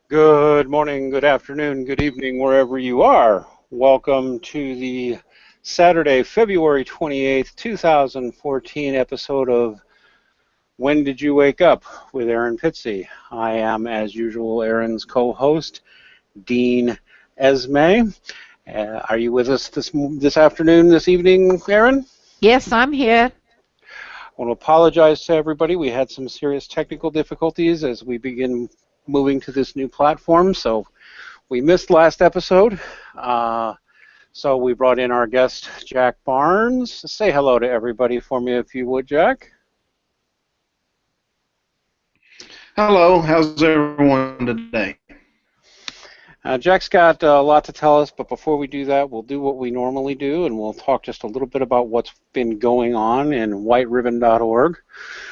Good morning, good afternoon, good evening, wherever you are. Welcome to the Saturday, February 28th, 2014 episode of When Did You Wake Up with Erin Pizzey. I am, as usual, Erin's co-host, Dean Esme. Are you with us this afternoon, this evening, Erin? Yes, I'm here. I want to apologize to everybody. We had some serious technical difficulties as we begin moving to this new platform, so we missed last episode. So we brought in our guest, Jack Barnes. Say hello to everybody for me if you would, Jack. Hello, how's everyone today? Jack's got a lot to tell us, but before we do that, we'll do what we normally do, and we'll talk just a little bit about what's been going on in whiteribbon.org,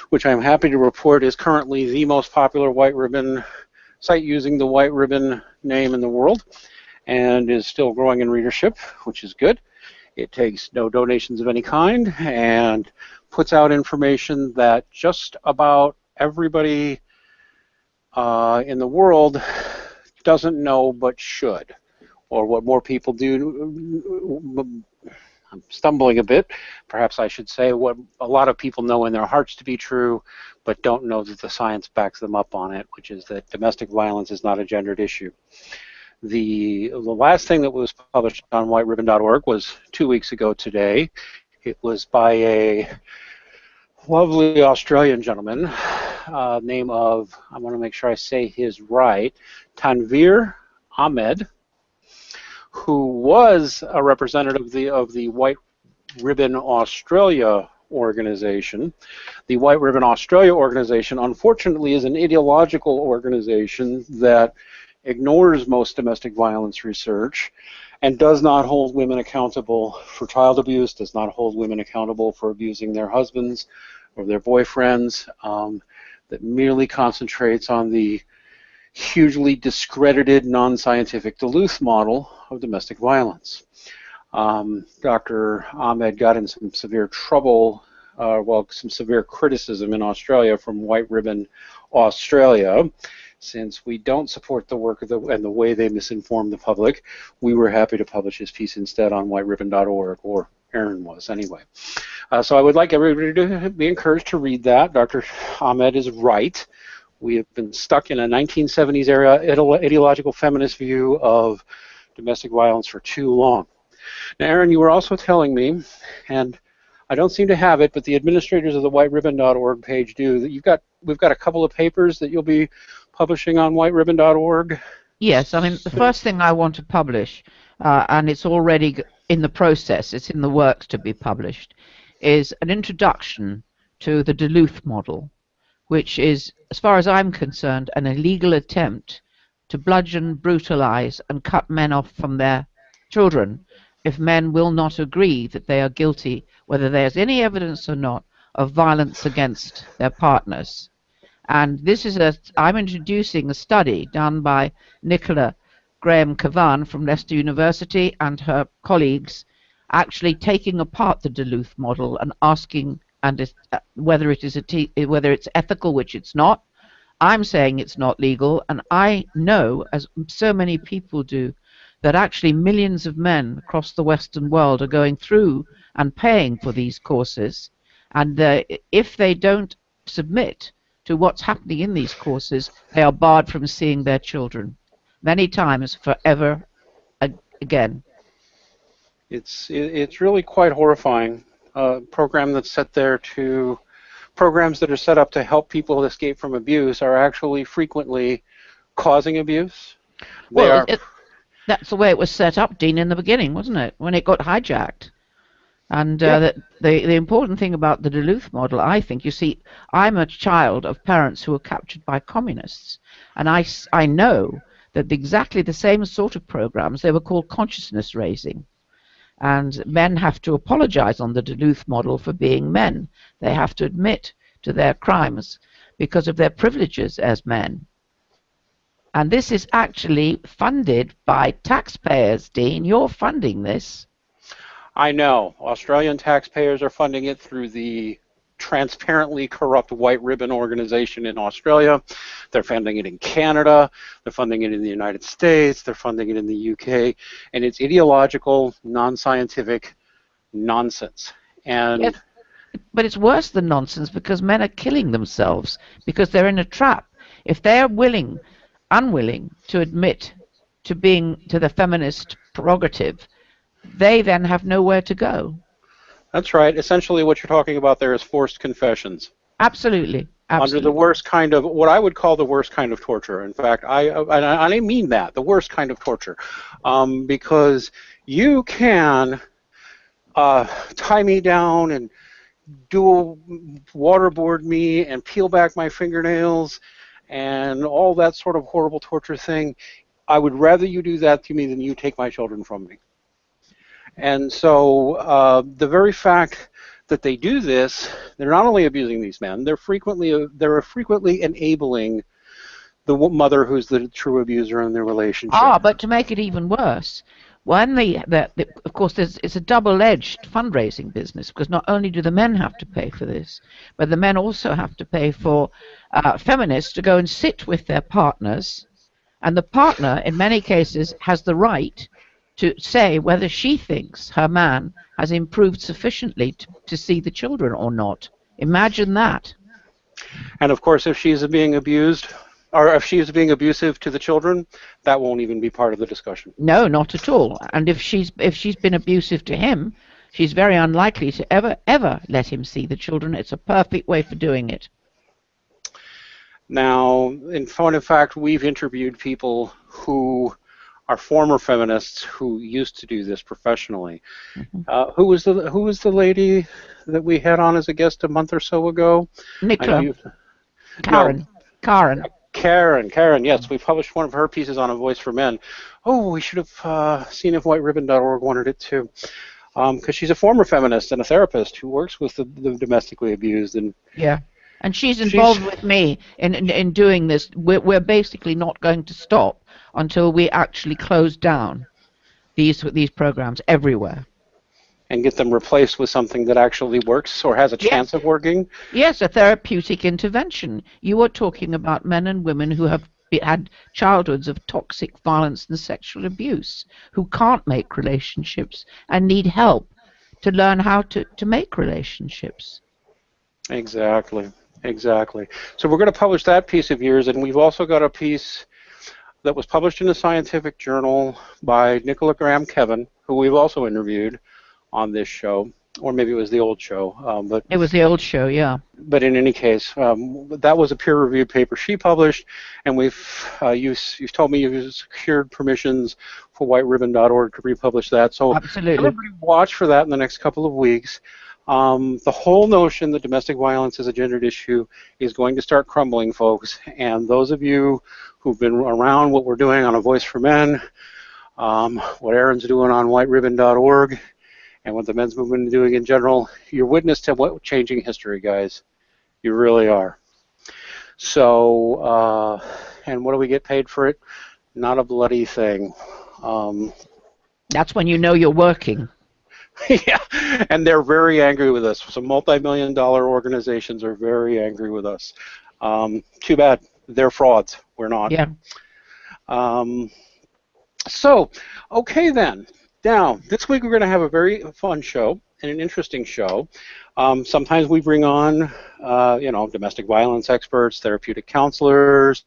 which I'm happy to report is currently the most popular white ribbon site using the white ribbon name in the world, and is still growing in readership, which is good. It takes no donations of any kind and puts out information that just about everybody in the world doesn't know but should, or what more people do. I'm stumbling a bit. Perhaps I should say what a lot of people know in their hearts to be true, but don't know that the science backs them up on it, which is that domestic violence is not a gendered issue. The last thing that was published on whiteribbon.org was 2 weeks ago today. It was by a lovely Australian gentleman, name of, I want to make sure I say his right, Tanveer Ahmed, who was a representative of the White Ribbon Australia organization. The White Ribbon Australia organization, unfortunately, is an ideological organization that ignores most domestic violence research and does not hold women accountable for child abuse, does not hold women accountable for abusing their husbands or their boyfriends, that merely concentrates on the hugely discredited, non-scientific Duluth model of domestic violence. Dr. Ahmed got in some severe trouble, some severe criticism in Australia from White Ribbon Australia. Since we don't support the work of and the way they misinform the public, we were happy to publish his piece instead on whiteribbon.org, or Erin was anyway. So I would like everybody to be encouraged to read that. Dr. Ahmed is right. We have been stuck in a 1970s era ideological feminist view of domestic violence for too long. Now, Erin, you were also telling me, and I don't seem to have it, but the administrators of the whiteribbon.org page do, that we've got a couple of papers that you'll be publishing on whiteribbon.org. Yes, I mean, the first thing I want to publish, and it's already in the process, it's in the works to be published, is an introduction to the Duluth model, which is, as far as I'm concerned, an illegal attempt to bludgeon, brutalize, and cut men off from their children if men will not agree that they are guilty, whether there's any evidence or not, of violence against their partners. And this is I'm introducing a study done by Nicola Graham Cavan from Leicester University and her colleagues, actually taking apart the Duluth model and asking whether it's ethical, which it's not. I'm saying it's not legal, and I know, as so many people do, that actually millions of men across the Western world are going through and paying for these courses, and if they don't submit to what's happening in these courses, they are barred from seeing their children, many times forever again. It's really quite horrifying. Program that's set there to programs that are set up to help people escape from abuse are actually frequently causing abuse. That's the way it was set up, Dean, in the beginning, wasn't it? When it got hijacked. And the important thing about the Duluth model, I think, you see, I'm a child of parents who were captured by communists, and I know that exactly the same sort of programs, they were called consciousness raising. And men have to apologize on the Duluth model for being men. They have to admit to their crimes because of their privileges as men. And this is actually funded by taxpayers, Dean. You're funding this. I know. Australian taxpayers are funding it through the transparently corrupt white ribbon organization in Australia. They're funding it in Canada. They're funding it in the United States. They're funding it in the UK. And it's ideological, non-scientific nonsense. And Yes, but it's worse than nonsense because men are killing themselves because they're in a trap. If they're unwilling to admit to the feminist prerogative, they then have nowhere to go. that's right. Essentially what you're talking about there is forced confessions. Absolutely. Under the worst kind of, what I would call the worst kind of torture. In fact, I mean that, the worst kind of torture. Because you can tie me down and waterboard me and peel back my fingernails and all that sort of horrible torture thing. I would rather you do that to me than you take my children from me. And so the very fact that they do this, they're not only abusing these men, they're frequently enabling the mother who's the true abuser in their relationship. But to make it even worse, when of course, it's a double-edged fundraising business because not only do the men have to pay for this, but the men also have to pay for feminists to go and sit with their partners, and the partner, in many cases, has the right to say whether she thinks her man has improved sufficiently to see the children or not. Imagine that. And of course, if she's being abused, or if she's being abusive to the children, that won't even be part of the discussion. No, not at all. And if she's been abusive to him, she's very unlikely to ever let him see the children. It's a perfect way for doing it. Now, in point of fact, we've interviewed people who are former feminists who used to do this professionally. Mm-hmm. Who was the lady that we had on as a guest a month or so ago? Nicola. Karen, yes. We published one of her pieces on A Voice for Men. Oh, we should have seen if whiteribbon.org wanted it too. Because she's a former feminist and a therapist who works with the domestically abused. And she's involved with me in doing this. We're basically not going to stop until we actually close down these programs everywhere. And get them replaced with something that actually works or has a chance of working? Yes, a therapeutic intervention. You are talking about men and women who have had childhoods of toxic violence and sexual abuse, who can't make relationships and need help to learn how to make relationships. Exactly. So we're going to publish that piece of yours, and we've also got a piece that was published in a scientific journal by Nicola Graham Kevin, who we've also interviewed on this show, or maybe it was the old show. But it was the old show, yeah. But in any case, that was a peer-reviewed paper she published, and you've told me you've secured permissions for whiteribbon.org to republish that. So absolutely, everybody watch for that in the next couple of weeks. The whole notion that domestic violence is a gendered issue is going to start crumbling, folks. And those of you who've been around what we're doing on A Voice for Men, what Erin's doing on whiteribbon.org, and what the men's movement is doing in general, you're witness to what changing history, guys. You really are. So, and what do we get paid for it? Not a bloody thing. That's when you know you're working. Yeah, and they're very angry with us. Some multi-million-dollar organizations are very angry with us. Too bad. They're frauds. We're not. Yeah. So, okay then. Now, this week we're going to have a very fun show and an interesting show. Sometimes we bring on, domestic violence experts, therapeutic counselors.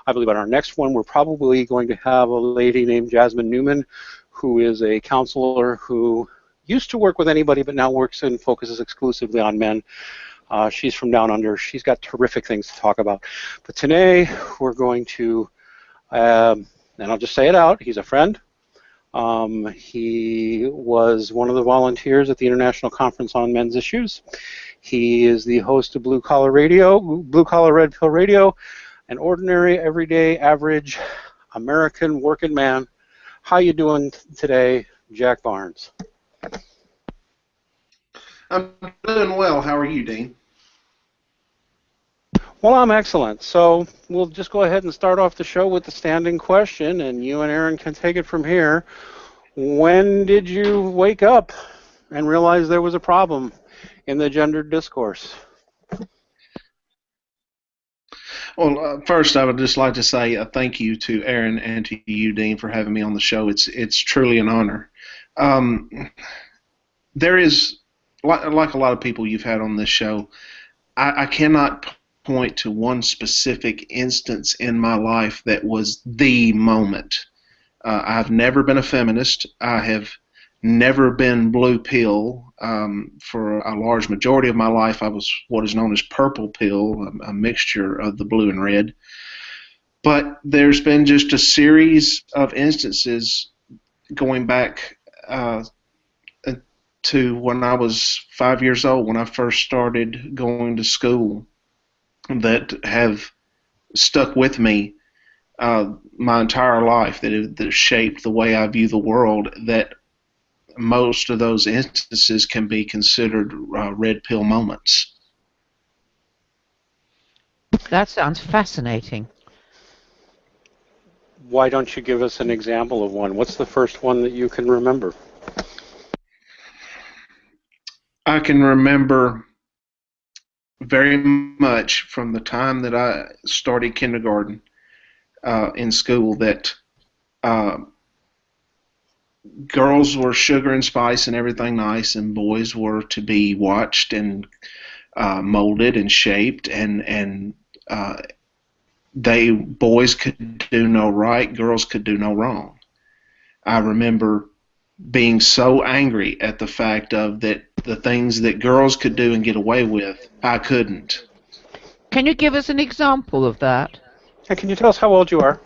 I believe on our next one we're probably going to have a lady named Jasmine Newman, who is a counselor who used to work with anybody but now works and focuses exclusively on men. She's from down under. She's got terrific things to talk about. But today we're going to, and I'll just say it out, he's a friend. He was one of the volunteers at the International Conference on Men's Issues. He is the host of Blue Collar Red Pill Radio, an ordinary, everyday, average American working man. How you doing today, Jack Barnes? I'm doing well. How are you, Dean? Well, I'm excellent. So we'll just go ahead and start off the show with the standing question, and you and Erin can take it from here. When did you wake up and realize there was a problem in the gendered discourse? Well, first, I would just like to say thank you to Erin and to you, Dean, for having me on the show. It's truly an honor. Um, there is, like a lot of people you've had on this show, I cannot point to one specific instance in my life that was the moment. I've never been a feminist. I have never been blue pill. For a large majority of my life, I was what is known as purple pill, a mixture of the blue and red. But there's been just a series of instances going back to when I was 5 years old, when I first started going to school, that have stuck with me my entire life, that have shaped the way I view the world, that most of those instances can be considered red pill moments. That sounds fascinating. Why don't you give us an example of one? What's the first one that you can remember? I can remember very much from the time that I started kindergarten in school that girls were sugar and spice and everything nice, and boys were to be watched and molded and shaped, and boys could do no right, girls could do no wrong. I remember being so angry at the fact of that the things that girls could do and get away with, I couldn't. Can you give us an example of that? And can you tell us how old you are?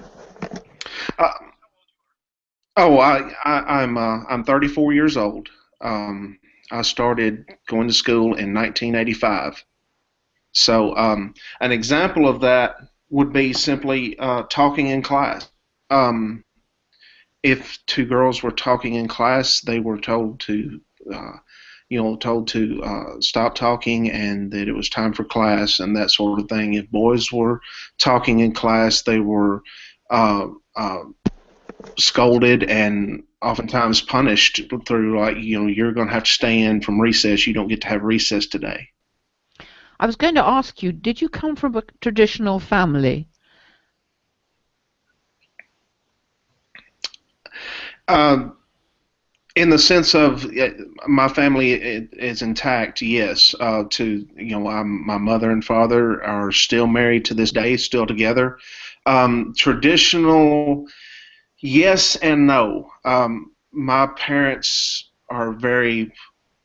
I'm 34 years old. I started going to school in 1985. So an example of that would be simply talking in class. If two girls were talking in class, they were told to, stop talking and that it was time for class and that sort of thing. If boys were talking in class, they were scolded and oftentimes punished through, like, you're going to have to stay in from recess. You don't get to have recess today. I was going to ask you, did you come from a traditional family? In the sense of my family is intact, yes. My mother and father are still married to this day, still together. Traditional, yes and no. My parents are very,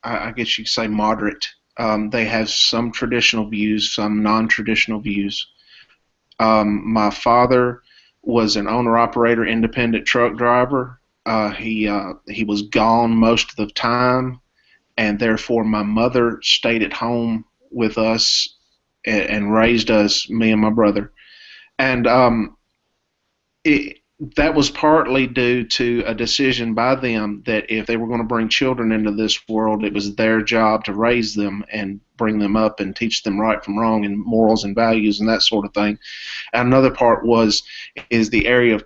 I guess you could say, moderate. They have some traditional views, some non-traditional views. My father was an owner-operator, independent truck driver. He was gone most of the time, and therefore my mother stayed at home with us and raised us, me and my brother. And that was partly due to a decision by them that if they were going to bring children into this world, it was their job to raise them and bring them up and teach them right from wrong and morals and values and that sort of thing. And another part is the area of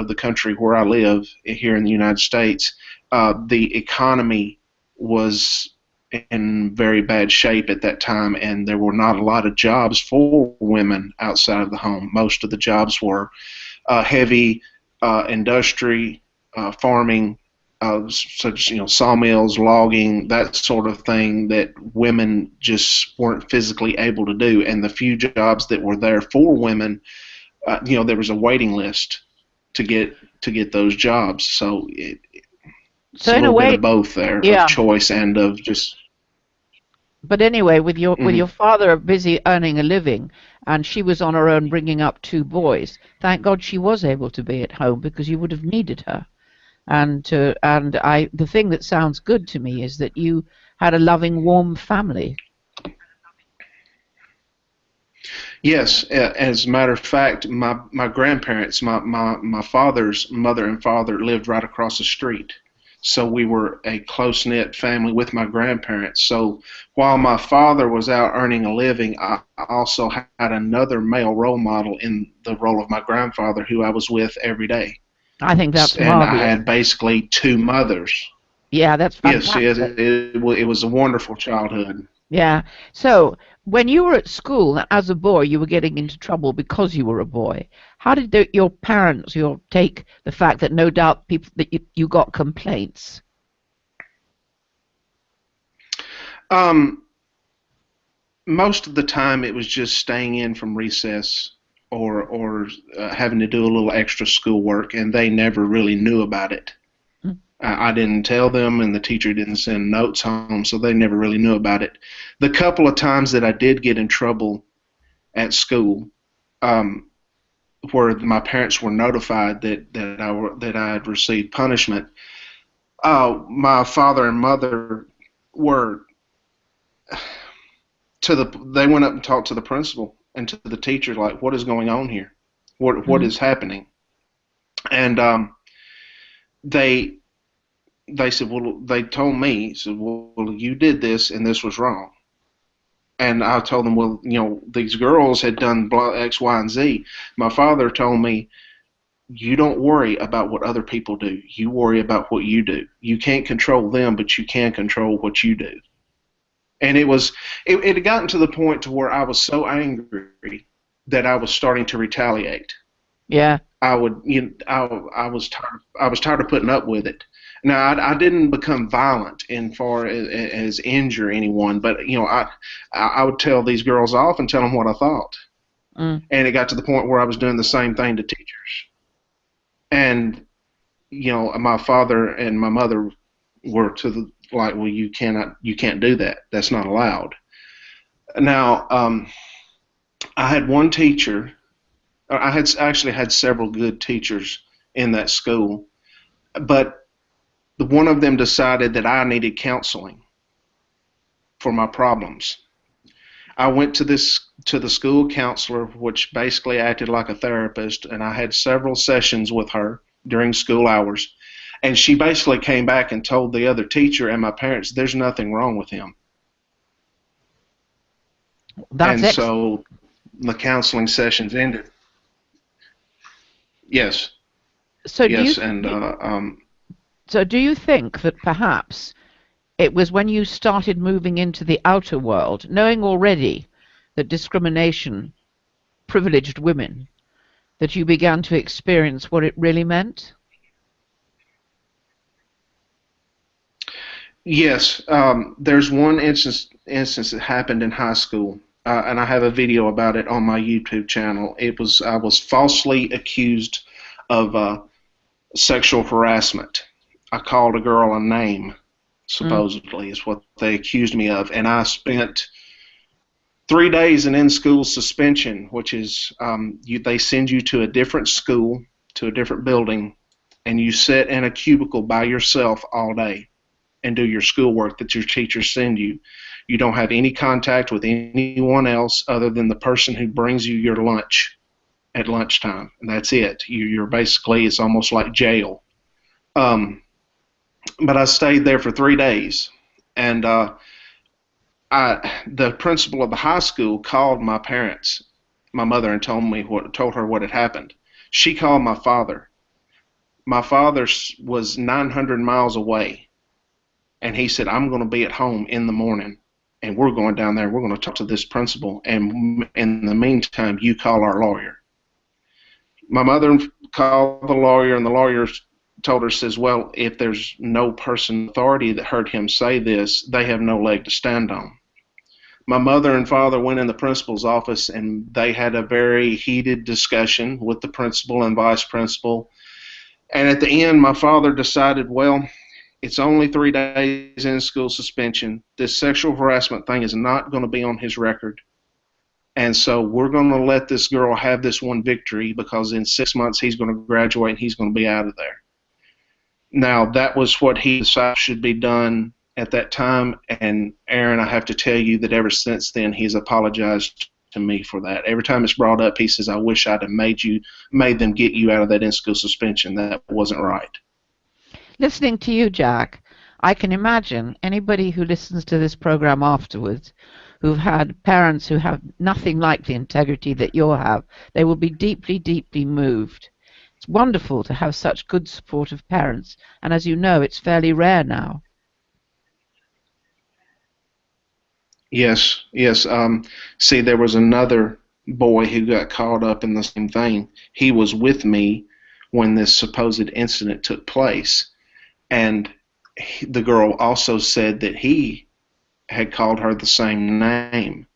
the country where I live here in the United States. The economy was in very bad shape at that time, and there were not a lot of jobs for women outside of the home. Most of the jobs were heavy industry, farming, such sawmills, logging, that sort of thing that women just weren't physically able to do. And the few jobs that were there for women, there was a waiting list to get those jobs. So it's a little bit of both there, yeah, of choice and of just. But anyway, with your father busy earning a living, and she was on her own bringing up two boys, thank God she was able to be at home, because you would have needed her. And the thing that sounds good to me is that you had a loving, warm family. Yes, as a matter of fact, my grandparents, my father's mother and father lived right across the street. So we were a close-knit family with my grandparents. So while my father was out earning a living, I also had another male role model in the role of my grandfather, who I was with every day. I think that's marvelous. And I had basically two mothers. Yeah, that's fantastic. Yes, it was a wonderful childhood. Yeah. So when you were at school as a boy, you were getting into trouble because you were a boy. How did your parents, take the fact that no doubt people that you got complaints? Um, Most of the time, it was just staying in from recess or having to do a little extra schoolwork, and they never really knew about it. Mm. I didn't tell them, and the teacher didn't send notes home, so they never really knew about it. The couple of times that I did get in trouble at school, um, where my parents were notified that I had received punishment, my father and mother were they went up and talked to the principal and to the teacher, like, what is going on here? What Mm. is happening? And they said, well, they told me, said, well, you did this and this was wrong. And I told them, well, these girls had done X, Y, and Z. My father told me, you don't worry about what other people do. You worry about what you do. You can't control them, but you can control what you do. And it had gotten to the point to where I was so angry that I was starting to retaliate. Yeah. I was tired of putting up with it. Now I didn't become violent in far as injure anyone, but I would tell these girls off and tell them what I thought. Mm. And it got to the point where I was doing the same thing to teachers. And my father and my mother were to the like, well, you can't do that. That's not allowed. Now, I had one teacher. I had actually had several good teachers in that school, but one of them decided that I needed counseling for my problems. I went to the school counselor, which basically acted like a therapist, and I had several sessions with her during school hours. And she basically came back and told the other teacher and my parents, there's nothing wrong with him. That's And ex so the counseling sessions ended. Yes, So yes, and do you think that perhaps it was when you started moving into the outer world, knowing already that discrimination privileged women, that you began to experience what it really meant? yes, there's one instance that happened in high school, and I have a video about it on my YouTube channel. I was falsely accused of sexual harassment. I called a girl a name, Mm. supposedly, is what they accused me of, and I spent 3 days in school suspension, which is they send you to a different school, to a different building, and you sit in a cubicle by yourself all day and do your schoolwork that your teachers send you. You don't have any contact with anyone else other than the person who brings you your lunch at lunchtime, and that's it. You're basically, it's almost like jail. But I stayed there for 3 days, and the principal of the high school called my parents, my mother, and told her what had happened. She called my father. My father was 900 miles away, and he said, I'm going to be at home in the morning, and we're going down there. We're going to talk to this principal, and in the meantime, you call our lawyer. My mother called the lawyer, and the lawyer told her, says, well, if there's no person authority that heard him say this, they have no leg to stand on. My mother and father went in the principal's office, and they had a very heated discussion with the principal and vice principal. And at the end, my father decided, well, it's only 3 days in school suspension. This sexual harassment thing is not going to be on his record. And so we're going to let this girl have this one victory, because in 6 months he's going to graduate and he's going to be out of there. Now, that was what he decided should be done at that time. And Erin, I have to tell you that ever since then, he's apologized to me for that. Every time it's brought up, he says, I wish I'd have made them get you out of that in-school suspension. That wasn't right. Listening to you, Jack, I can imagine anybody who listens to this program afterwards, who've had parents who have nothing like the integrity that you have, they will be deeply, deeply moved. It's wonderful to have such good, supportive parents, and as you know, it's fairly rare now. Yes, yes. See, there was another boy who got caught up in the same thing. He was with me when this supposed incident took place, and the girl also said that he had called her the same name,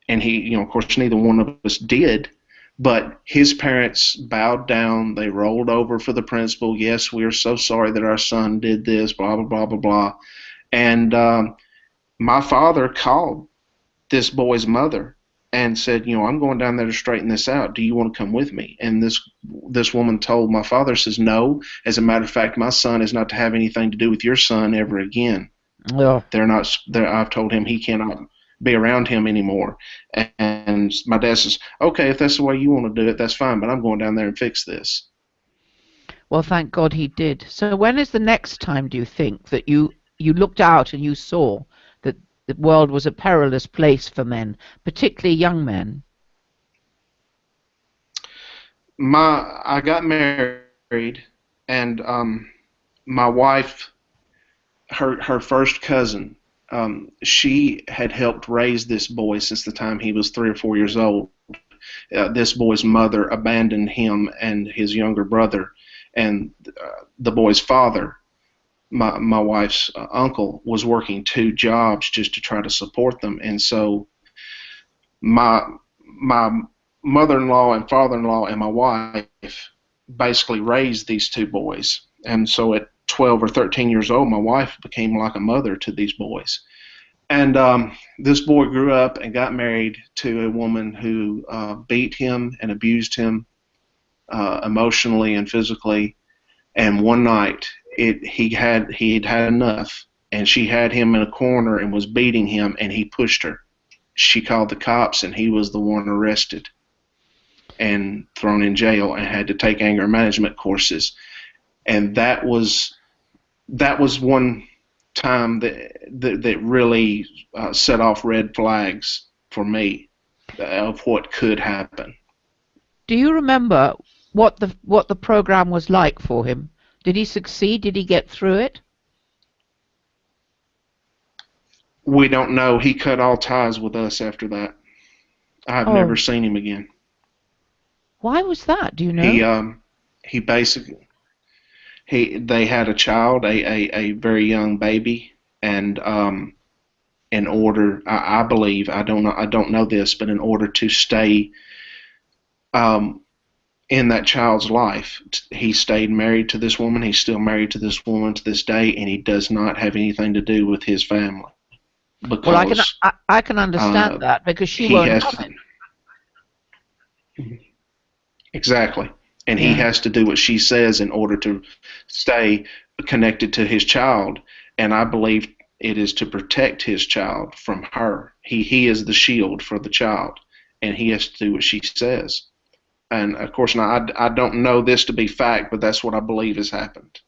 and he, of course, neither one of us did. But his parents bowed down. They rolled over for the principal. Yes, we are so sorry that our son did this. Blah blah blah blah blah. And my father called this boy's mother and said, I'm going down there to straighten this out. Do you want to come with me? And this woman told my father, says, no. As a matter of fact, my son is not to have anything to do with your son ever again. Yeah. They're not. I've told him he cannot be around him anymore. And my dad says, okay, if that's the way you want to do it, that's fine. But I'm going down there and fix this. Well, thank God he did. So when is the next time, do you think, that you looked out and you saw that the world was a perilous place for men, particularly young men? I got married, and my wife, her first cousin, she had helped raise this boy since the time he was 3 or 4 years old. This boy's mother abandoned him and his younger brother, and the boy's father, my wife's uncle, was working 2 jobs just to try to support them. And so my mother-in-law and father-in-law and my wife basically raised these 2 boys. And so at 12 or 13 years old, my wife became like a mother to these boys. And this boy grew up and got married to a woman who beat him and abused him emotionally and physically. And one night, he had had enough, and she had him in a corner and was beating him, and he pushed her. She called the cops, and he was the one arrested and thrown in jail and had to take anger management courses. And that was one time that really set off red flags for me of what could happen. Do you remember what the program was like for him? Did he succeed? Did he get through it? We don't know. He cut all ties with us after that. I've never seen him again. Why was that? Do you know? He basically they had a child, a very young baby, and in order, I believe, I don't know this, but in order to stay in that child's life, he stayed married to this woman. He's still married to this woman to this day, and he does not have anything to do with his family. Because, well, I can understand that, because she won't have it. Exactly. And he has to do what she says in order to stay connected to his child. And I believe it is to protect his child from her. He is the shield for the child, and he has to do what she says. And of course, now I don't know this to be fact, but that's what I believe has happened.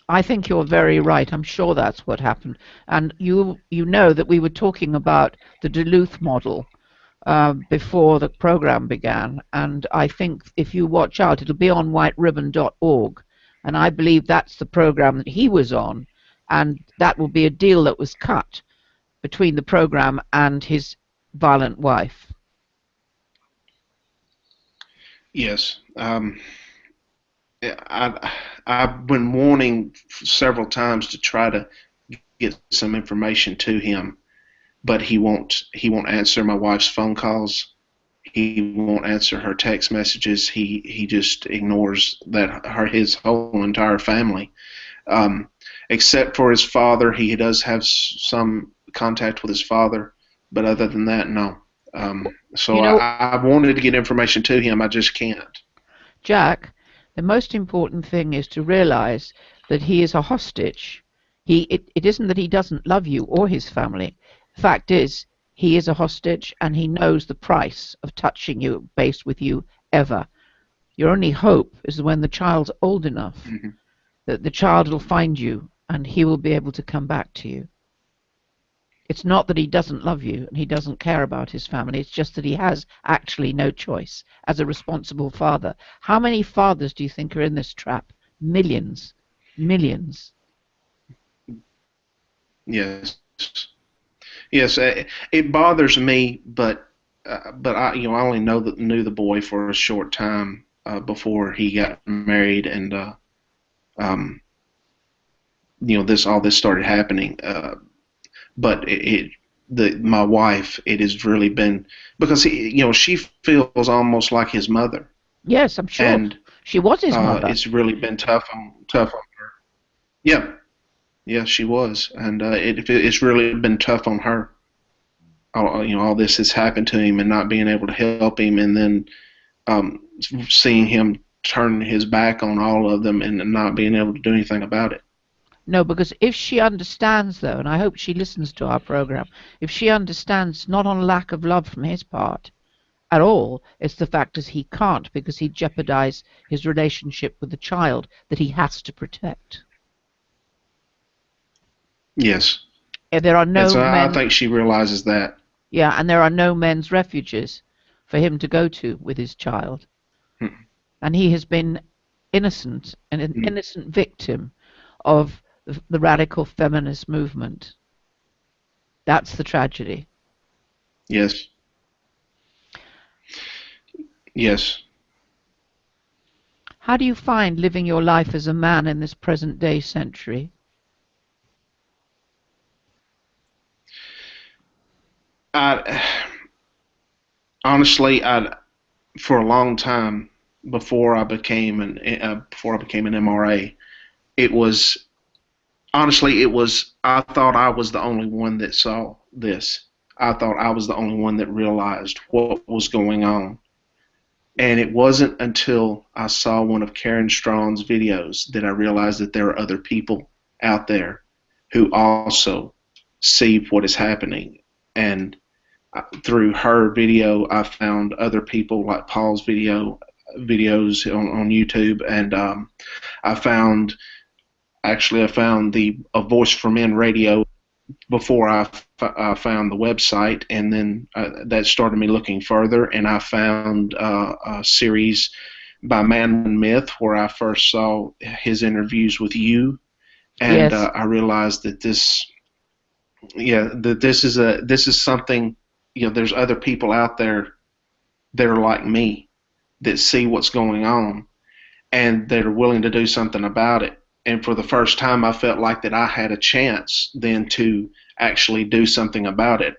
I think you're very right. I'm sure that's what happened. And you know that we were talking about the Duluth model before the program began, and I think if you watch out, it'll be on whiteribbon.org, and I believe that's the program that he was on, and that will be a deal that was cut between the program and his violent wife. Yes. I've been wanting several times to try to get some information to him, but he won't answer my wife's phone calls. He won't answer her text messages. He just ignores his whole entire family. Except for his father, he does have some contact with his father, but other than that, no. So I wanted to get information to him. I just can't. Jack, the most important thing is to realize that he is a hostage. It isn't that he doesn't love you or his family. The fact is, he is a hostage, and he knows the price of touching you, base with you, ever. Your only hope is when the child's old enough that the child will find you, and he will be able to come back to you. It's not that he doesn't love you and he doesn't care about his family. It's just that he has actually no choice as a responsible father. How many fathers do you think are in this trap? Millions. Millions. Yes. Yes, it bothers me, but I only knew the boy for a short time before he got married, and um, all this started happening. But my wife, it has really been because she feels almost like his mother, Yes, I'm sure. and She was his mother. it's really been tough on her. Yeah, yeah, she was, and it's really been tough on her. All this has happened to him and not being able to help him, and then seeing him turn his back on all of them and not being able to do anything about it. No, because if she understands, though, and I hope she listens to our program, if she understands not on lack of love from his part at all, it's the fact that he can't because he'd jeopardize his relationship with the child that he has to protect. Yes. There are no I men. think she realizes that. Yeah, and there are no men's refuges for him to go to with his child. And he has been innocent and an innocent victim of the radical feminist movement. That's the tragedy. Yes. Yes. How do you find living your life as a man in this present day century? Honestly, for a long time before I became an MRA, it was I thought I was the only one that saw this. I thought I was the only one that realized what was going on. And it wasn't until I saw one of Karen Straughn's videos that I realized that there are other people out there who also see what is happening. And through her video, I found other people like Paul's videos on YouTube, and I found the A Voice for Men radio before I found the website, and then that started me looking further, and I found a series by Man and Myth where I first saw his interviews with you, and Yes. I realized that this is something. There's other people out there that are like me that see what's going on and that are willing to do something about it. And for the first time, I felt like that I had a chance then to actually do something about it.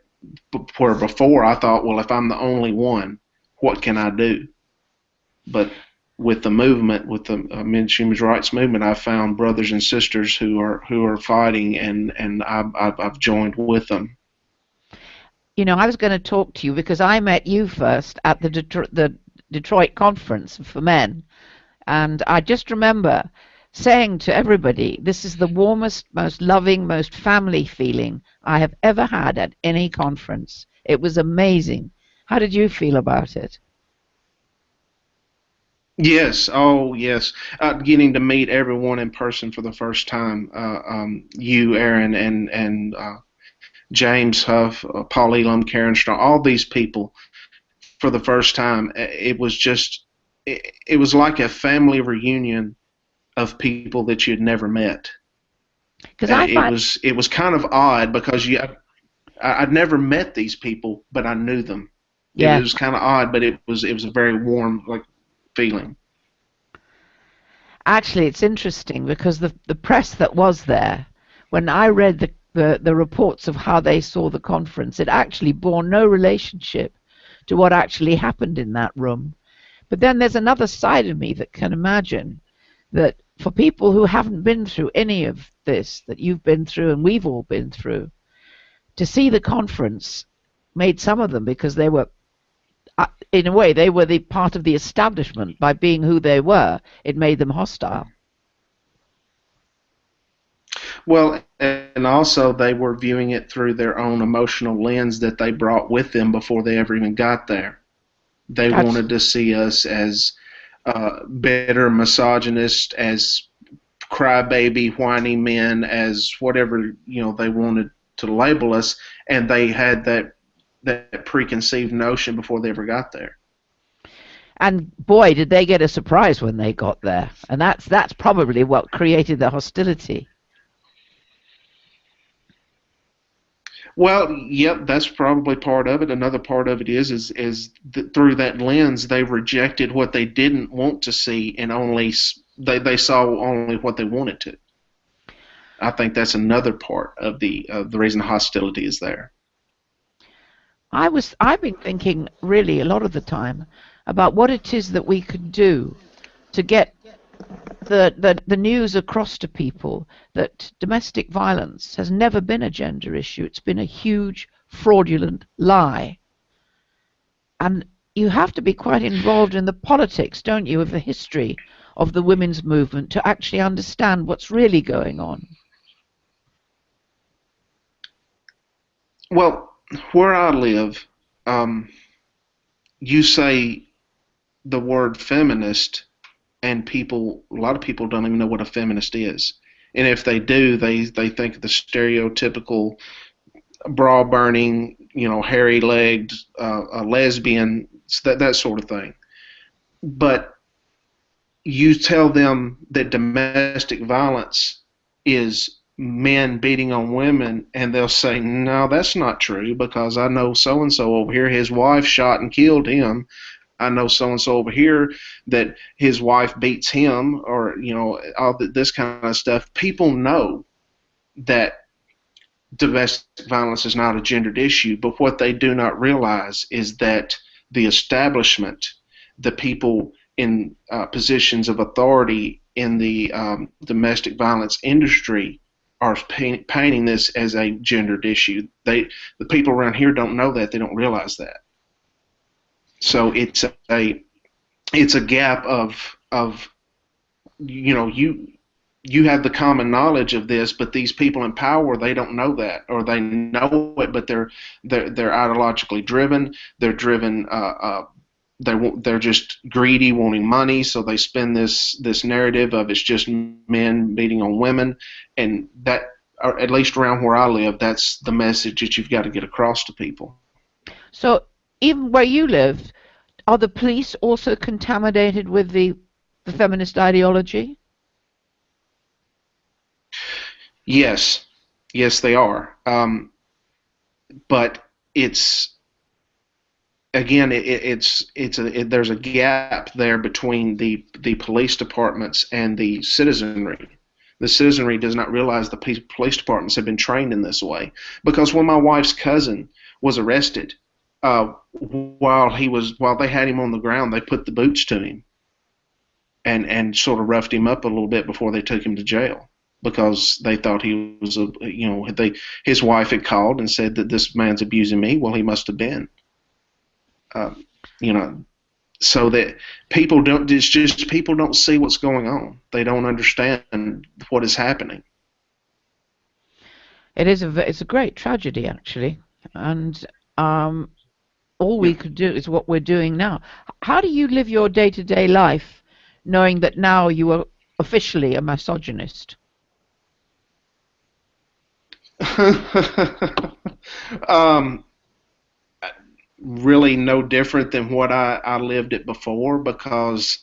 Where before I thought, well, if I'm the only one, what can I do? But with the movement, with the men's human rights movement, I found brothers and sisters who are fighting, and I've joined with them. I was going to talk to you because I met you first at the Detroit Conference for Men, and I just remember saying to everybody, this is the warmest, most loving, most family feeling I have ever had at any conference. It was amazing. How did you feel about it? Yes, oh yes, getting to meet everyone in person for the first time. You, Erin, and James Huff, Paul Elam, Karen Strong, all these people for the first time. It was just, it was like a family reunion of people that you'd never met. It was kind of odd because I'd never met these people, but I knew them. Yeah. It was kind of odd, but it was a very warm feeling. Actually, it's interesting because the press that was there, when I read the reports of how they saw the conference, it actually bore no relationship to what actually happened in that room. But then there's another side of me that can imagine that for people who haven't been through any of this that you've been through and we've all been through, to see the conference made some of them, because they were, in a way, they were the part of the establishment by being who they were. It made them hostile. Well, and also they were viewing it through their own emotional lens that they brought with them before they ever even got there. They wanted to see us as bitter, misogynist, as crybaby, whiny men, as whatever they wanted to label us, and they had that preconceived notion before they ever got there. And boy, did they get a surprise when they got there, and that's probably what created the hostility. Well, yep, that's probably part of it. Another part of it is that through that lens, they rejected what they didn't want to see, and they saw only what they wanted to. I think that's another part of the reason hostility is there. I've been thinking really a lot of the time about what it is that we could do to get the news across to people that domestic violence has never been a gender issue. It's been a huge fraudulent lie. And you have to be quite involved in the politics, don't you, of the history of the women's movement to actually understand what's really going on. Well, where I live, you say the word feminist, and a lot of people don't even know what a feminist is. And if they do, they think of the stereotypical bra burning, hairy legged, lesbian, that sort of thing. But you tell them that domestic violence is men beating on women, and they'll say, no, that's not true, because I know so and so over here, his wife shot and killed him. I know so and so over here that his wife beats him, or all this kind of stuff. People know that domestic violence is not a gendered issue, but what they do not realize is that the establishment, the people in positions of authority in the domestic violence industry, are painting this as a gendered issue. The people around here don't know that. They don't realize that. So it's a gap of you have the common knowledge of this, but these people in power, they don't know that, or they know it, but they're ideologically driven. They're driven. They're just greedy, wanting money, so they spin this narrative of it's just men beating on women, and that, or at least around where I live, that's the message that you've got to get across to people. So even where you live, are the police also contaminated with the feminist ideology? Yes, they are. But it's again, there's a gap there between the police departments and the citizenry. The citizenry does not realize the police departments have been trained in this way. Because when my wife's cousin was arrested, while they had him on the ground, they put the boots to him and sort of roughed him up a little bit before they took him to jail, because they thought he was his wife had called and said that this man's abusing me. Well, he must have been. So that people don't. It's just people don't see what's going on. They don't understand what is happening. It's a great tragedy, actually, and all we could do is what we're doing now. How do you live your day-to-day life, knowing that now you are officially a misogynist? Really no different than what I lived it before, because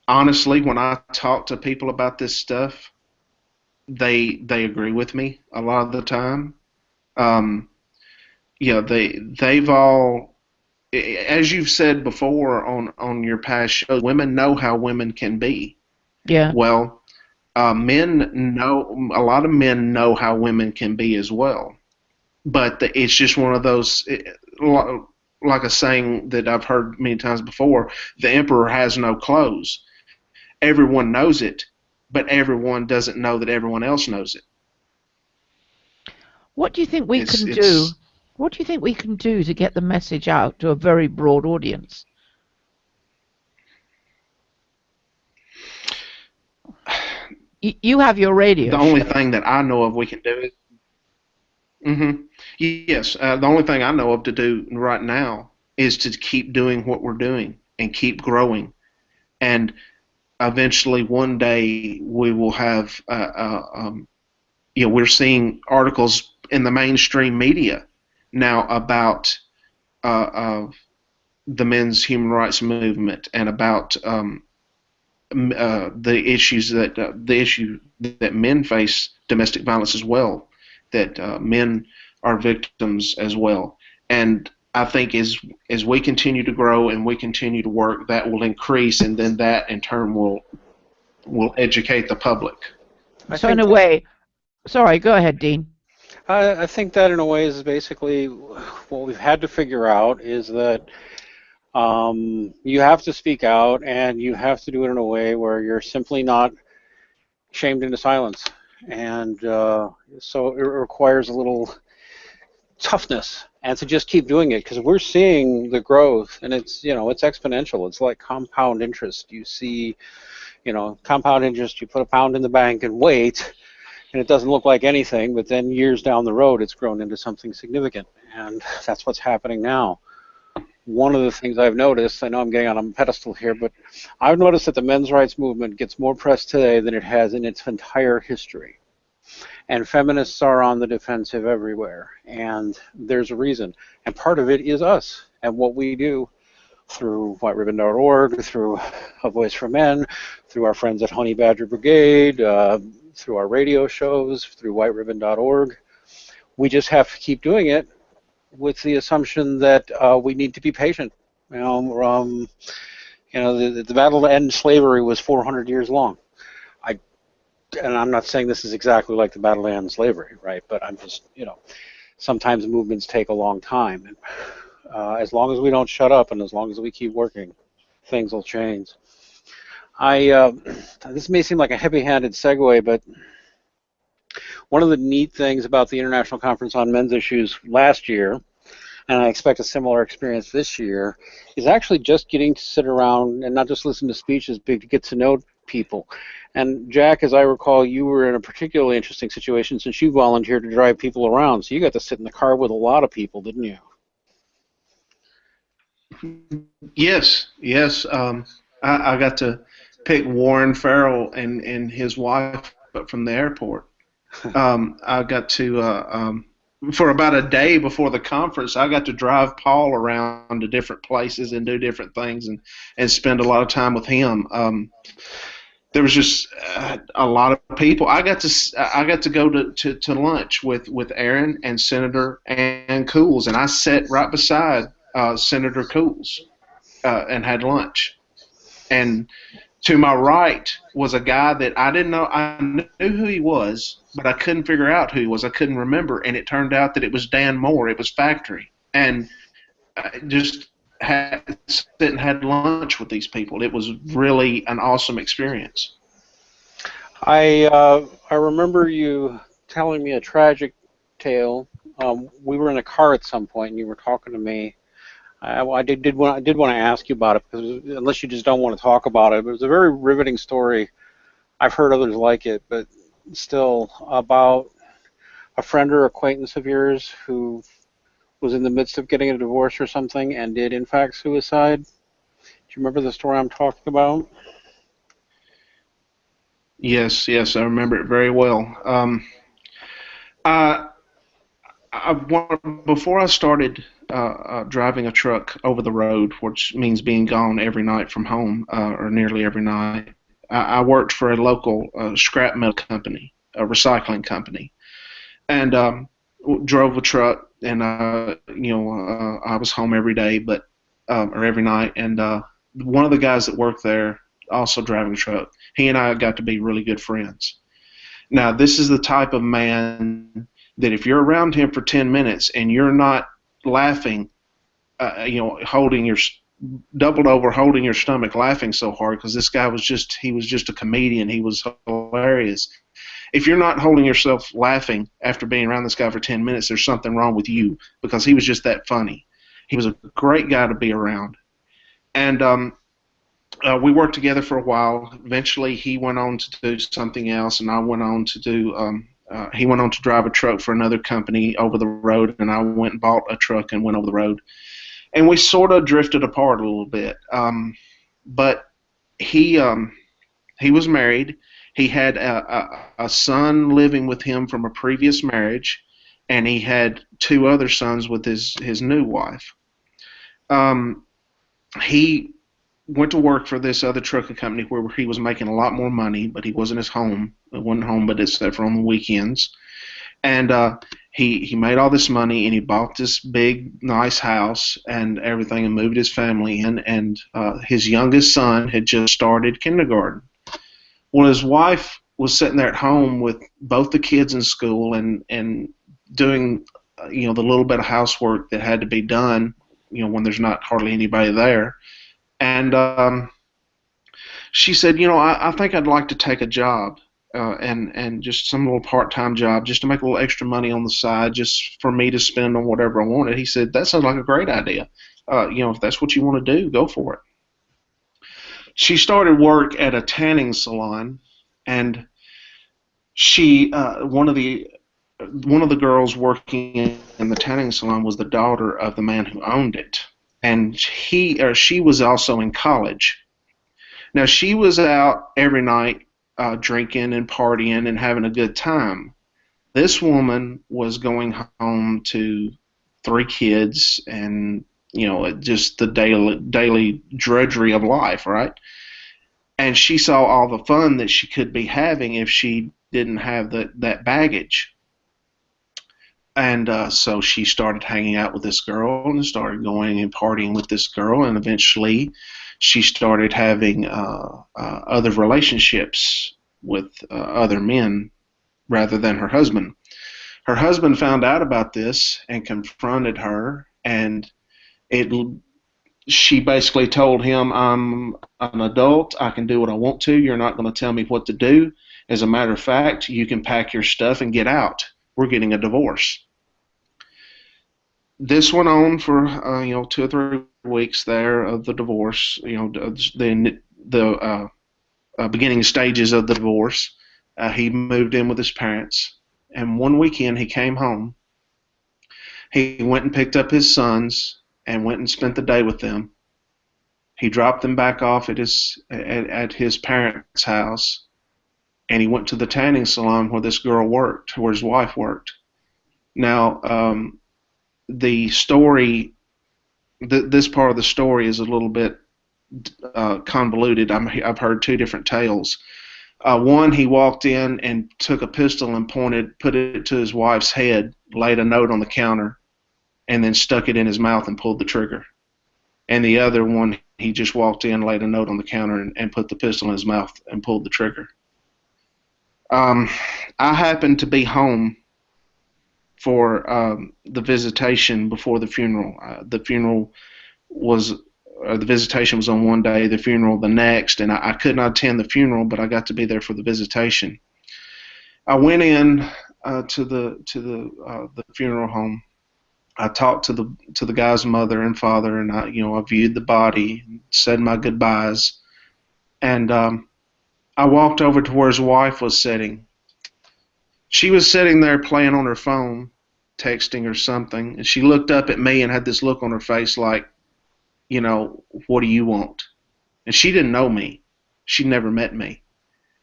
honestly, when I talk to people about this stuff, they agree with me a lot of the time. They've all, as you've said before on your past shows, women know how women can be. Yeah. Well, a lot of men know how women can be as well, but it's just one of those. Like a saying that I've heard many times before, the emperor has no clothes. Everyone knows it, but everyone doesn't know that everyone else knows it. What do you think we can do? What do you think we can do to get the message out to a very broad audience? You have your radio show. The only thing that I know of we can do is yes. The only thing I know of to do right now is to keep doing what we're doing and keep growing, and eventually one day we will have. We're seeing articles in the mainstream media now about the men's human rights movement and about the issue that men face domestic violence as well. That men are victims as well. And I think as we continue to grow and we continue to work, that will increase, and then that in turn will educate the public. So in a way, sorry, go ahead, Dean. I think that in a way is basically what we've had to figure out is that you have to speak out, and you have to do it in a way where you're simply not shamed into silence. And so it requires a little toughness and to just keep doing it, because we're seeing the growth, and it's exponential. It's like compound interest. You see, compound interest, you put a pound in the bank and wait, and it doesn't look like anything, but then years down the road it's grown into something significant, and that's what's happening now. One of the things I've noticed, I know I'm getting on a pedestal here, but I've noticed that the men's rights movement gets more press today than it has in its entire history. And feminists are on the defensive everywhere, and there's a reason. And part of it is us and what we do through whiteribbon.org, through A Voice for Men, through our friends at Honey Badger Brigade, through our radio shows, through whiteribbon.org. We just have to keep doing it with the assumption that we need to be patient. The battle to end slavery was 400 years long. And I'm not saying this is exactly like the battle to end slavery, right? But I'm just, sometimes movements take a long time. And as long as we don't shut up and as long as we keep working, things will change. This may seem like a heavy-handed segue, but one of the neat things about the International Conference on Men's Issues last year, and I expect a similar experience this year, is actually just getting to sit around and not just listen to speeches, but to get to know people. And Jack, as I recall, you were in a particularly interesting situation since you volunteered to drive people around, so you got to sit in the car with a lot of people, didn't you? Yes. I got to pick Warren Farrell and his wife up from the airport. I got to, for about a day before the conference, I got to drive Paul around to different places and do different things and spend a lot of time with him. There was just a lot of people. I got to go to lunch with Erin and Senator Ann Cools, and I sat right beside Senator Cools and had lunch. And to my right was a guy that I didn't know. I knew who he was, but I couldn't figure out who he was. I couldn't remember, and it turned out that it was Dan Moore. It was Factory, and I just sit and had lunch with these people. It was really an awesome experience. I remember you telling me a tragic tale. We were in a car at some point, and you were talking to me. I did want to ask you about it, because unless you just don't want to talk about it, but it was a very riveting story. I've heard others like it, but still, about a friend or acquaintance of yours who was in the midst of getting a divorce or something and did in fact suicide. Do you remember the story I'm talking about? Yes, I remember it very well. Before I started driving a truck over the road, which means being gone every night from home, or nearly every night, I worked for a local scrap metal company, a recycling company, and drove a truck. And I was home every day, or every night. And one of the guys that worked there, also driving a truck, he and I got to be really good friends. Now, this is the type of man that if you're around him for 10 minutes and you're not laughing, holding your doubled over, holding your stomach, laughing so hard, because this guy was just a comedian. He was hilarious. If you're not holding yourself laughing after being around this guy for 10 minutes, there's something wrong with you, because he was just that funny. He was a great guy to be around. And we worked together for a while. Eventually, he went on to do something else, and I went on to do he went on to drive a truck for another company over the road, and I went and bought a truck and went over the road. And we sort of drifted apart a little bit. But he was married. He had a son living with him from a previous marriage, and he had 2 other sons with his new wife. He went to work for this other trucking company where he was making a lot more money, but he wasn't home. It wasn't home, but except for on the weekends. And he made all this money and he bought this big nice house and everything and moved his family in, and his youngest son had just started kindergarten. Well, his wife was sitting there at home with both the kids in school and doing the little bit of housework that had to be done when there's not hardly anybody there. And she said, I think I'd like to take a job, and just some little part-time job, just to make a little extra money on the side, just for me to spend on whatever I wanted. He said, that sounds like a great idea. If that's what you want to do, go for it. She started work at a tanning salon, and she one of the girls working in the tanning salon was the daughter of the man who owned it, and she was also in college. Now, she was out every night drinking and partying and having a good time. This woman was going home to 3 kids and, just the daily drudgery of life, right? And she saw all the fun that she could be having if she didn't have that baggage. And so she started hanging out with this girl and started going and partying with this girl, and eventually she started having other relationships with other men rather than her husband. Her husband found out about this and confronted her, and she basically told him, I'm an adult, I can do what I want to, you're not going to tell me what to do. As a matter of fact, you can pack your stuff and get out. We're getting a divorce. This went on for 2 or 3 weeks there of the divorce. The beginning stages of the divorce. He moved in with his parents, and one weekend he came home. He went and picked up his sons and went and spent the day with them. He dropped them back off at his parents' house, and he went to the tanning salon where this girl worked, where his wife worked. Now, the story, this part of the story is a little bit convoluted. I've heard 2 different tales. One, he walked in and took a pistol and put it to his wife's head, laid a note on the counter, and then stuck it in his mouth and pulled the trigger. And the other one, he just walked in, laid a note on the counter, and put the pistol in his mouth and pulled the trigger. I happened to be home for the visitation before the funeral. The visitation was on one day, the funeral the next, and I could not attend the funeral, but I got to be there for the visitation. I went in to the funeral home. I talked to the guy's mother and father, and I viewed the body, said my goodbyes, and I walked over to where his wife was sitting. She was sitting there playing on her phone, texting or something, and she looked up at me and had this look on her face like, what do you want? And she didn't know me. She'd never met me.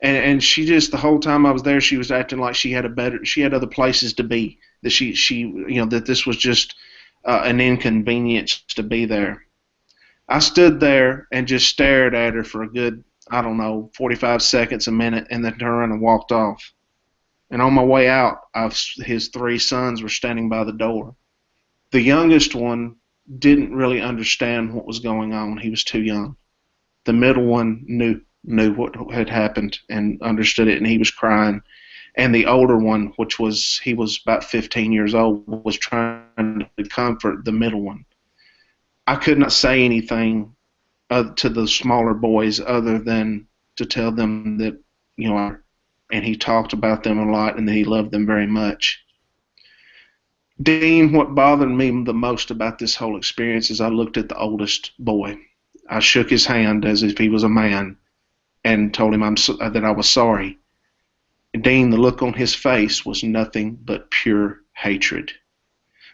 And she just, the whole time I was there, she was acting like she had other places to be, that that this was just an inconvenience to be there. I stood there and just stared at her for a good, 45 seconds, a minute, and then turned around and walked off. And on my way out, his 3 sons were standing by the door. The youngest one didn't really understand what was going on. He was too young. The middle one knew what had happened and understood it, and he was crying. And the older one, he was about 15 years old, was trying to comfort the middle one. I could not say anything to the smaller boys other than to tell them that, and he talked about them a lot and that he loved them very much. Dean, what bothered me the most about this whole experience is I looked at the oldest boy. I shook his hand as if he was a man and told him that I was sorry. Dean, the look on his face was nothing but pure hatred.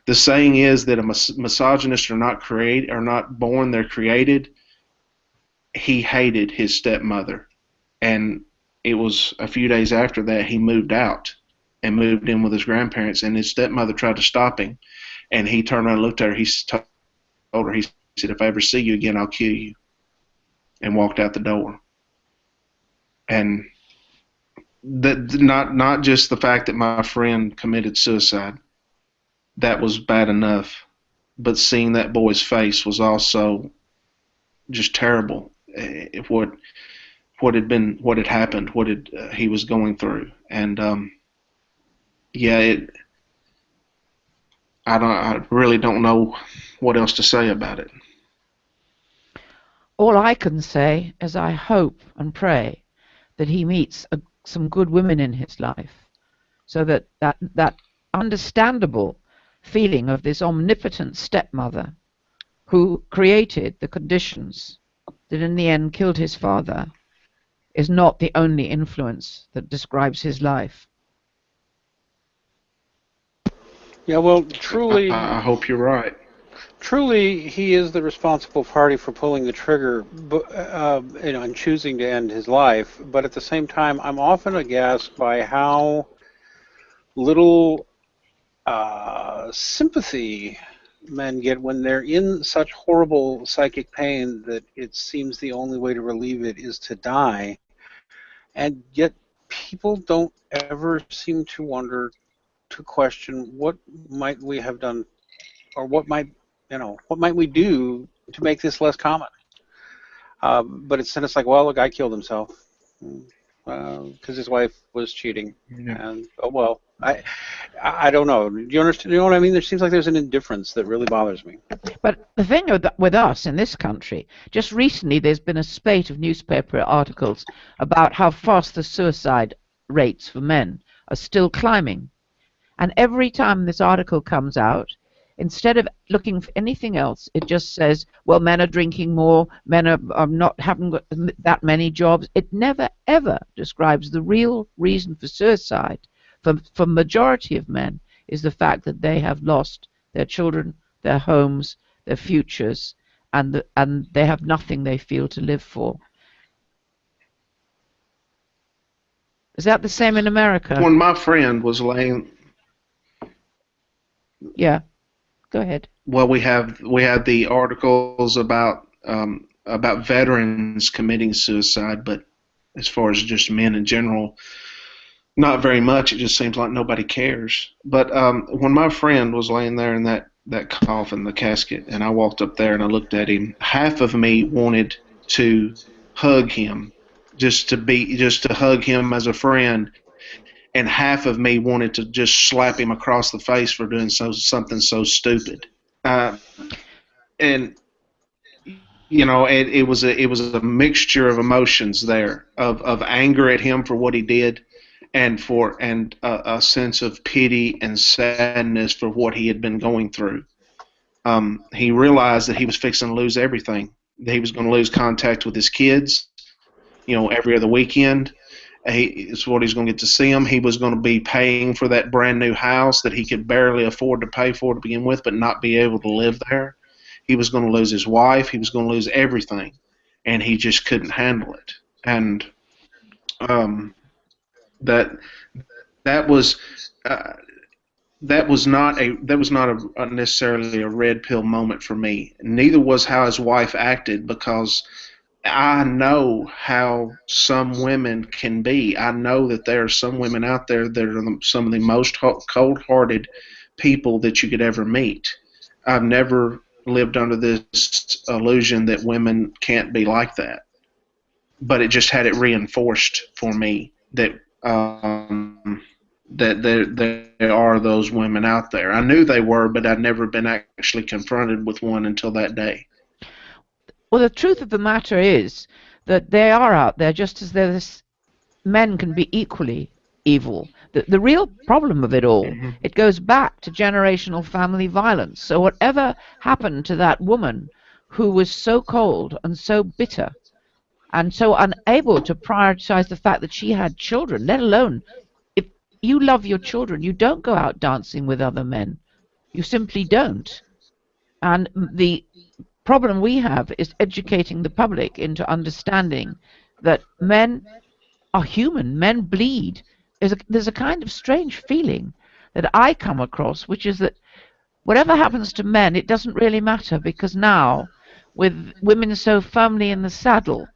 The saying is that misogynists are not born, they're created. He hated his stepmother, and it was a few days after that he moved out and moved in with his grandparents, and his stepmother tried to stop him, and he turned around and looked at her. He told her, he said, if I ever see you again, I'll kill you, and walked out the door. And that not just the fact that my friend committed suicide, that was bad enough. But seeing that boy's face was also just terrible. What had happened, he was going through, and yeah, I really don't know what else to say about it. All I can say is I hope and pray that he meets some good women in his life, so that understandable feeling of this omnipotent stepmother who created the conditions that in the end killed his father is not the only influence that describes his life. Yeah, well, truly, I hope you're right. Truly, he is the responsible party for pulling the trigger, and choosing to end his life. But at the same time, I'm often aghast by how little sympathy men get when they're in such horrible psychic pain that it seems the only way to relieve it is to die. And yet, people don't ever seem to wonder, to question, what might we have done, or what might we do to make this less common? But instead, it's like, well, the guy killed himself because his wife was cheating, and well, I don't know. Do you understand? You know what I mean? There seems like there's an indifference that really bothers me. But the thing with us in this country, just recently there's been a spate of newspaper articles about how fast the suicide rates for men are still climbing. And every time this article comes out, instead of looking for anything else, it just says, well, men are drinking more, men are not having got that many jobs. It never, ever describes the real reason for suicide for majority of men is the fact that they have lost their children, their homes, their futures, and they have nothing they feel to live for. Is that the same in America? When my friend was laying... Yeah. Go ahead. Well, we have the articles about veterans committing suicide, but as far as just men in general, not very much. It just seems like nobody cares. But when my friend was laying there in that coffin, the casket, and I walked up there and I looked at him, half of me wanted to hug him, just to hug him as a friend. And half of me wanted to just slap him across the face for doing something so stupid. And you know, it was a mixture of emotions there, of anger at him for what he did, and a sense of pity and sadness for what he had been going through. He realized that he was fixing to lose everything. That he was going to lose contact with his kids, every other weekend. It's what he's going to get to see him. He was going to be paying for that brand new house that he could barely afford to pay for to begin with, but not be able to live there. He was going to lose his wife. He was going to lose everything, and he just couldn't handle it. And that was not necessarily a red pill moment for me. Neither was how his wife acted, because I know how some women can be. I know that there are some women out there that are some of the most cold-hearted people that you could ever meet. I've never lived under this illusion that women can't be like that. But it just had it reinforced for me that there are those women out there. I knew they were, but I'd never been actually confronted with one until that day. Well, the truth of the matter is that they are out there, just as men can be equally evil. The real problem of it all, it goes back to generational family violence. So whatever happened to that woman who was so cold and so bitter and so unable to prioritize the fact that she had children, let alone, if you love your children, you don't go out dancing with other men. You simply don't. And the problem we have is educating the public into understanding that men are human, men bleed. There's a kind of strange feeling that I come across, which is that whatever happens to men, it doesn't really matter, because now, with women so firmly in the saddle,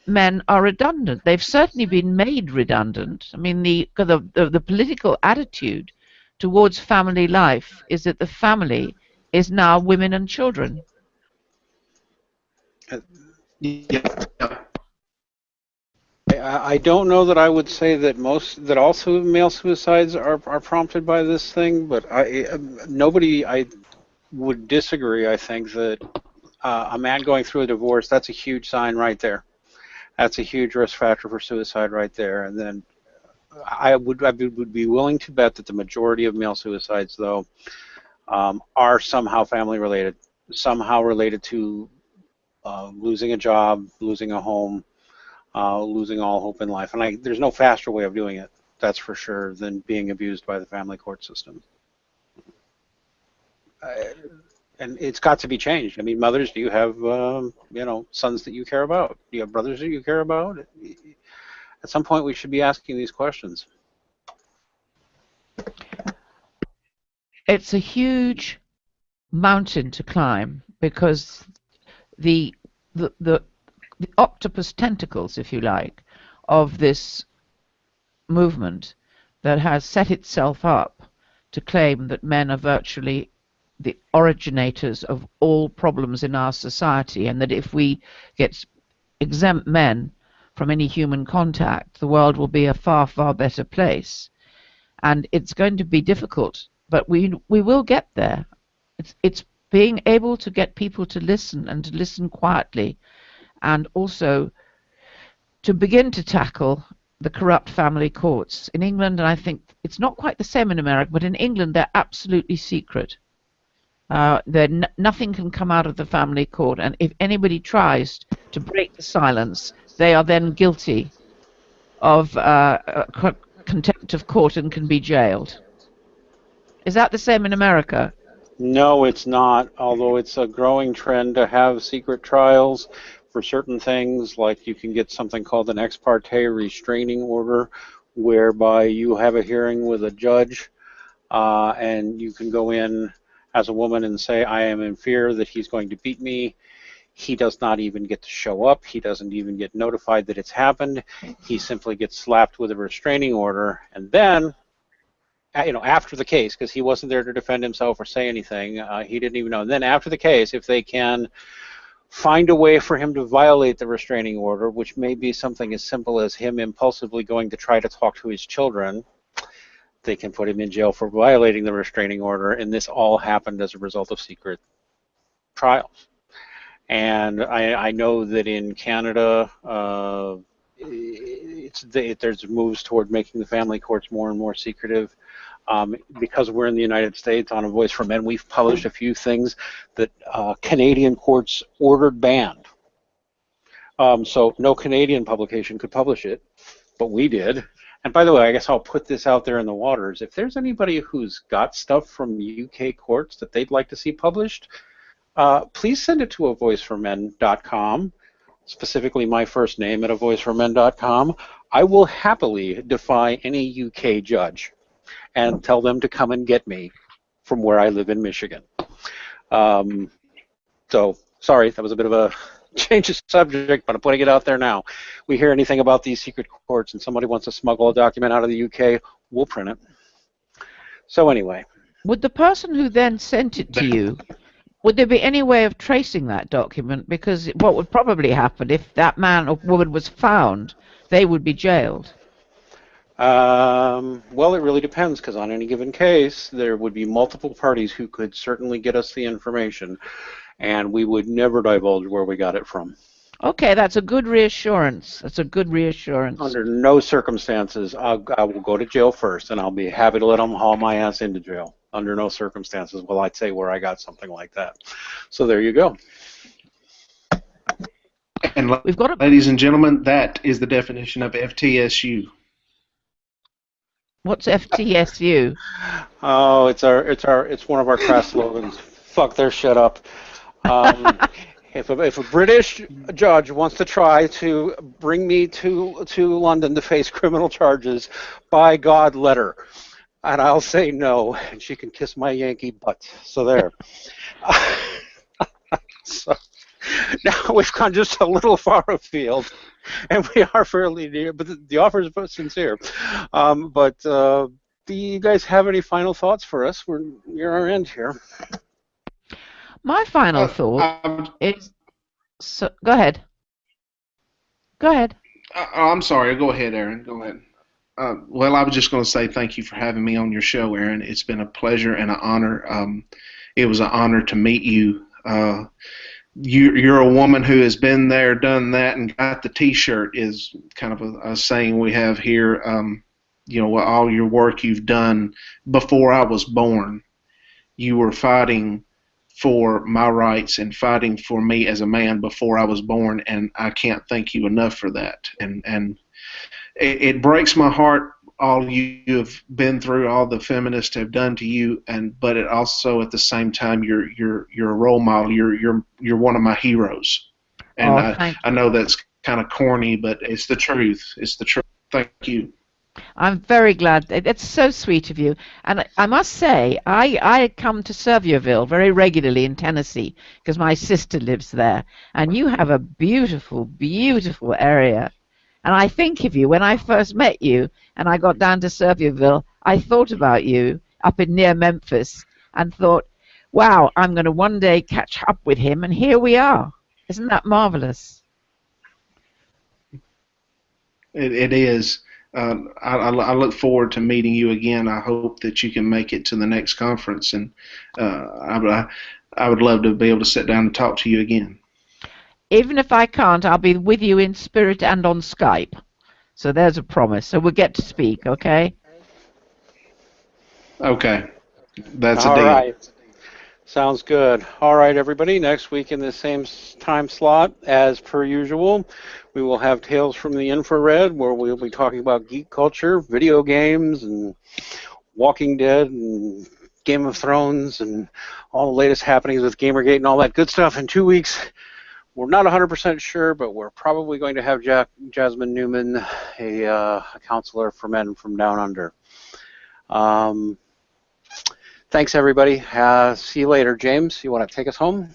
men are redundant. They've certainly been made redundant. I mean, the political attitude towards family life is that the family is now women and children. Yeah. I don't know that I would say that also male suicides are prompted by this thing, but nobody I would disagree. I think that a man going through a divorce, that's a huge sign right there. That's a huge risk factor for suicide right there. And then I would be willing to bet that the majority of male suicides, though, are somehow family related, somehow related to losing a job, losing a home, losing all hope in life. And there's no faster way of doing it, that's for sure, than being abused by the family court system. And it's got to be changed. I mean, mothers, do you have sons that you care about? Do you have brothers that you care about? At some point, we should be asking these questions. It's a huge mountain to climb because the octopus tentacles, if you like, of this movement that has set itself up to claim that men are virtually the originators of all problems in our society, and that if we exempt men from any human contact, the world will be a far, far better place. And it's going to be difficult, but we will get there. It's being able to get people to listen, and to listen quietly, and also to begin to tackle the corrupt family courts. In England, and I think it's not quite the same in America, but in England they're absolutely secret. Nothing can come out of the family court, and if anybody tries to break the silence, they are then guilty of contempt of court and can be jailed. Is that the same in America? No, it's not, although it's a growing trend to have secret trials for certain things, like you can get something called an ex parte restraining order, whereby you have a hearing with a judge, and you can go in as a woman and say, I am in fear that he's going to beat me. He does not even get to show up. He doesn't even get notified that it's happened. He simply gets slapped with a restraining order, and then, after the case, because he wasn't there to defend himself or say anything, he didn't even know. And then after the case, if they can find a way for him to violate the restraining order, which may be something as simple as him impulsively going to try to talk to his children, they can put him in jail for violating the restraining order. And this all happened as a result of secret trials. And I know that in Canada, there's moves toward making the family courts more and more secretive. Because we're in the United States, on A Voice for Men, we've published a few things that Canadian courts ordered banned. So no Canadian publication could publish it, but we did. And by the way, I guess I'll put this out there in the waters. If there's anybody who's got stuff from UK courts that they'd like to see published, please send it to avoiceformen.com, specifically my first name at avoiceformen.com. I will happily defy any UK judge and tell them to come and get me from where I live in Michigan. So, sorry, that was a bit of a change of subject, but I'm putting it out there now. We hear anything about these secret courts and somebody wants to smuggle a document out of the UK, we'll print it. So anyway. Would the person who then sent it to you, would there be any way of tracing that document? Because what would probably happen if that man or woman was found, they would be jailed. Well, it really depends, because on any given case, there would be multiple parties who could certainly get us the information, and we would never divulge where we got it from. Okay, that's a good reassurance. That's a good reassurance. Under no circumstances, I will go to jail first, and I'll be happy to let them haul my ass into jail. Under no circumstances will I say where I got something like that. So there you go. And ladies and gentlemen, that is the definition of FTSU. What's FTSU? Oh, it's one of our crass slogans. Fuck their shut up. If a British judge wants to try to bring me to London to face criminal charges, by God, let her. And I'll say no, and she can kiss my Yankee butt. So there. So now we've gone just a little far afield, and we are fairly near, but the offer is sincere. But do you guys have any final thoughts for us? We're near our end here. My final thought is... So, go ahead. Go ahead. I'm sorry. Go ahead, Erin. Go ahead. Well, I was just going to say thank you for having me on your show, Erin. It's been a pleasure and an honor. It was an honor to meet you. You're a woman who has been there, done that, and got the T-shirt is kind of a saying we have here. You know, all your work you've done before I was born. You were fighting for my rights and fighting for me as a man before I was born, and I can't thank you enough for that. And it breaks my heart all you have been through, all the feminists have done to you, but it also at the same time you're a role model. You're one of my heroes, and I know that's kind of corny, but it's the truth. It's the truth. Thank you. I'm very glad. It's so sweet of you. And I must say, I come to Servierville very regularly in Tennessee because my sister lives there. And you have a beautiful, beautiful area. And I think of you. When I first met you and I got down to Servierville, I thought about you up in near Memphis and thought, wow, I'm going to one day catch up with him. And here we are. Isn't that marvelous? It is. I look forward to meeting you again. I hope that you can make it to the next conference, and I would love to be able to sit down and talk to you again. Even if I can't, I'll be with you in spirit and on Skype. So there's a promise. So we'll get to speak, okay? Okay. That's a deal. All right. Sounds good. All right, everybody. Next week in the same time slot, as per usual, we will have Tales from the Infrared, where we'll be talking about geek culture, video games, and Walking Dead, and Game of Thrones, and all the latest happenings with Gamergate and all that good stuff in 2 weeks. We're not 100% sure, but we're probably going to have Jasmine Newman, a counselor for men from Down Under. Thanks, everybody. See you later. James, you want to take us home?